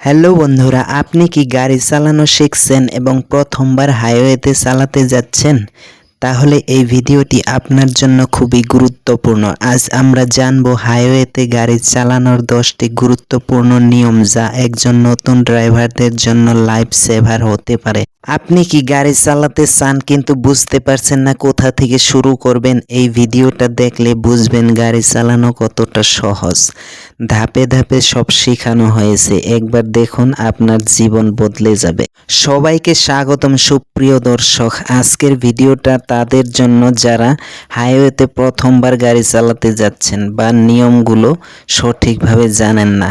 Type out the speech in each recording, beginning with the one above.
Hello বন্ধুরা, আপনি কি গাড়ি চালানো শিখছেন এবং প্রথমবার হাইওয়েতে চালাতে যাচ্ছেন? তাহলে এই ভিডিওটি আপনার জন্য খুবই গুরুত্বপূর্ণ। আজ আমরা জানব হাইওয়েতে গাড়ি চালানোর 10টি গুরুত্বপূর্ণ নিয়ম যা একজন নতুন ড্রাইভারদের জন্য লাইফ সেভার হতে পারে। আপনি কি গাড়ি চালাতে চান কিন্তু বুঝতে পারছেন না কোথা থেকে শুরু করবেন? এই ভিডিওটা দেখলে বুঝবেন গাড়ি চালানো কতটা সহজ। ধাপে ধাপে সব শেখানো হয়েছে, একবার দেখুন আপনার জীবন বদলে যাবে। সবাইকে স্বাগতম সুপ্রিয় দর্শক। আজকের ভিডিওটা তাদের জন্য যারা হাইওয়েতে প্রথমবার গাড়ি চালাতে যাচ্ছেন বা নিয়মগুলো সঠিকভাবে জানেন না।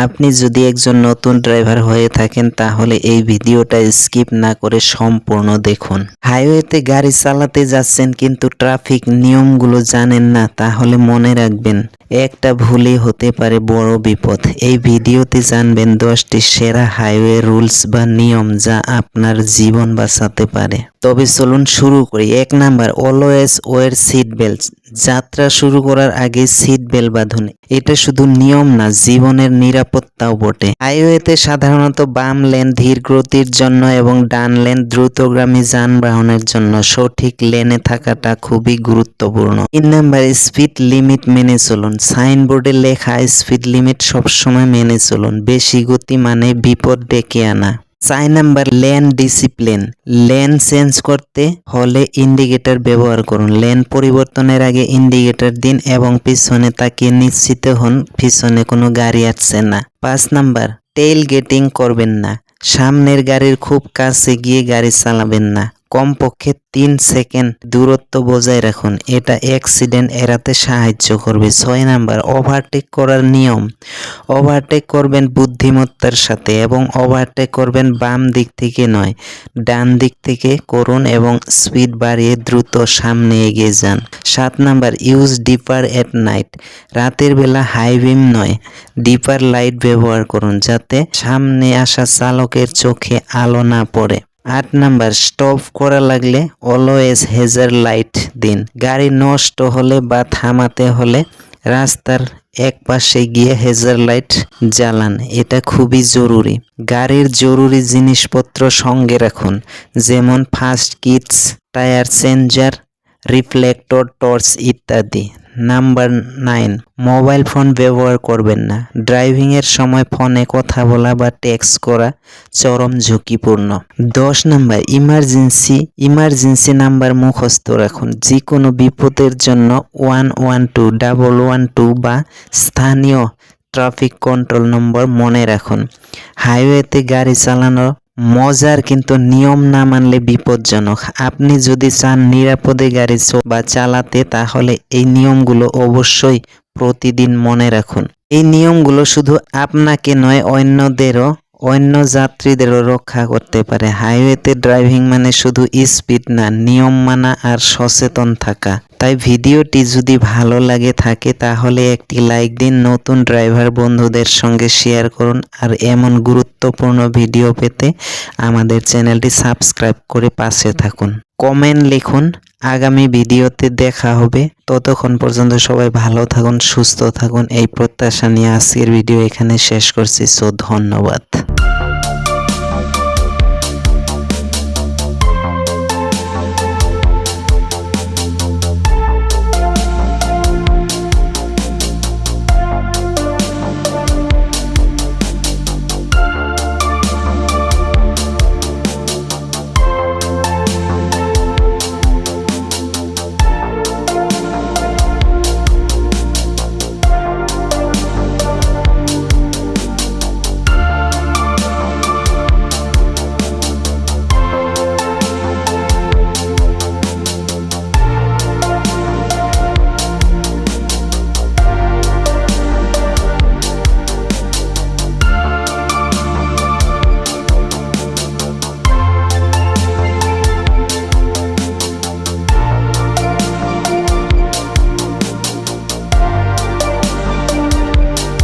আপনি যদি একজন নতুন ড্রাইভার হয়ে থাকেন তাহলে এই ভিডিওটা স্কিপ না করে সম্পূর্ণ দেখুন। হাইওয়েতে গাড়ি চালাতে যাচ্ছেন কিন্তু ট্রাফিক নিয়মগুলো জানেন না, তাহলে মনে রাখবেন একটা ভুলই হতে পারে বড় বিপদ। এই ভিডিওতে জানবেন 10টি সেরা হাইওয়ে রুলস বা নিয়ম যা আপনার জীবন বাঁচাতে পারে। তবে চলুন শুরু করি। 1 number, always wear seat belt. যাত্রা শুরু করার আগে সিট বেল্ট বাঁধুন। এটা শুধু নিয়ম না, জীবনের নিরাপত্তাও বটে। হাইওয়েতে সাধারণত বাম লেন ধীর গতির জন্য এবং ডান লেন দ্রুতগামী যানবাহনের জন্য। সঠিক লেনে থাকাটা খুবই গুরুত্বপূর্ণ। 3 নাম্বার, স্পিড লিমিট মেনে চলুন। সাইনবোর্ডে লেখা স্পিড লিমিট সবসময় মেনে চলুন। বেশি গতি মানে বিপদ ডেকে আনা। 4 number, lane discipline. Lane change করতে হলে ইন্ডিকেটর ব্যবহার করুন। লেন পরিবর্তনের আগে ইন্ডিকেটর দিন এবং পিছনে তাকিয়ে নিশ্চিত হন পিছনে কোনো গাড়ি আসছে না। 5 নাম্বার, টেইল গেটিং করবেন না। সামনের গাড়ির খুব কাছে গিয়ে গাড়ি চালাবেন না। কমপক্ষে 3 সেকেন্ড দূরত্ব বজায় রাখুন, এটা অ্যাক্সিডেন্ট এড়াতে সাহায্য করবে। 6 নাম্বার, ওভারটেক করার নিয়ম। ওভারটেক করবেন বুদ্ধিমত্তার সাথে এবং ওভারটেক করবেন বাম দিক থেকে নয়, ডান দিক থেকে করুন এবং স্পিড বাড়িয়ে দ্রুত সামনে এগিয়ে যান। 7 নাম্বার, ইউজ ডিপার এট নাইট। রাতের বেলা হাই বিম নয়, ডিপার লাইট ব্যবহার করুন যাতে সামনে আসা চালকের চোখে আলো না পড়ে। 8 নাম্বার, স্টপ করা লাগলে অলওয়েজ হেজার লাইট দিন। গাড়ি নষ্ট হলে বা থামাতে হলে রাস্তার এক পাশে গিয়ে হেজার লাইট জ্বালান, এটা খুবই জরুরি। গাড়ির জরুরি জিনিসপত্র সঙ্গে রাখুন, যেমন first kits, tyre changer, reflector, torch ইত্যাদি। নাম্বার 9, মোবাইল ফোন ব্যবহার করবেন না। ড্রাইভিংয়ের সময় ফোনে কথা বলা বা টেক্সট করা চরম ঝুঁকিপূর্ণ। 10 নাম্বার, ইমার্জেন্সি নাম্বার মুখস্থ রাখুন। যে কোনো বিপদের জন্য 112, 112 বা স্থানীয় ট্রাফিক কন্ট্রোল নম্বর মনে রাখুন। হাইওয়েতে গাড়ি চালানো মজার কিন্তু নিয়ম না মানলে বিপজ্জনক। আপনি যদি চান নিরাপদে গাড়ি চালাতে তাহলে এই নিয়মগুলো অবশ্যই প্রতিদিন মনে রাখুন। এই নিয়মগুলো শুধু আপনাকে নয় অন্য যাত্রীদেরও রক্ষা করতে পারে। হাইওয়েতে ড্রাইভিং মানে শুধু স্পিড না, নিয়ম মানা আর সচেতন থাকা। তাই ভিডিওটি যদি ভালো লাগে থাকে তাহলে একটি লাইক দিন, নতুন ড্রাইভার বন্ধুদের সঙ্গে শেয়ার করুন আর এমন গুরুত্বপূর্ণ ভিডিও পেতে আমাদের চ্যানেলটি সাবস্ক্রাইব করে পাশে থাকুন। কমেন্ট লিখুন। আগামী ভিডিওতে দেখা হবে। ততক্ষণ পর্যন্ত সবাই ভালো থাকুন, সুস্থ থাকুন এই প্রত্যাশা নিয়ে আজকের ভিডিও এখানে শেষ করছি। ধন্যবাদ।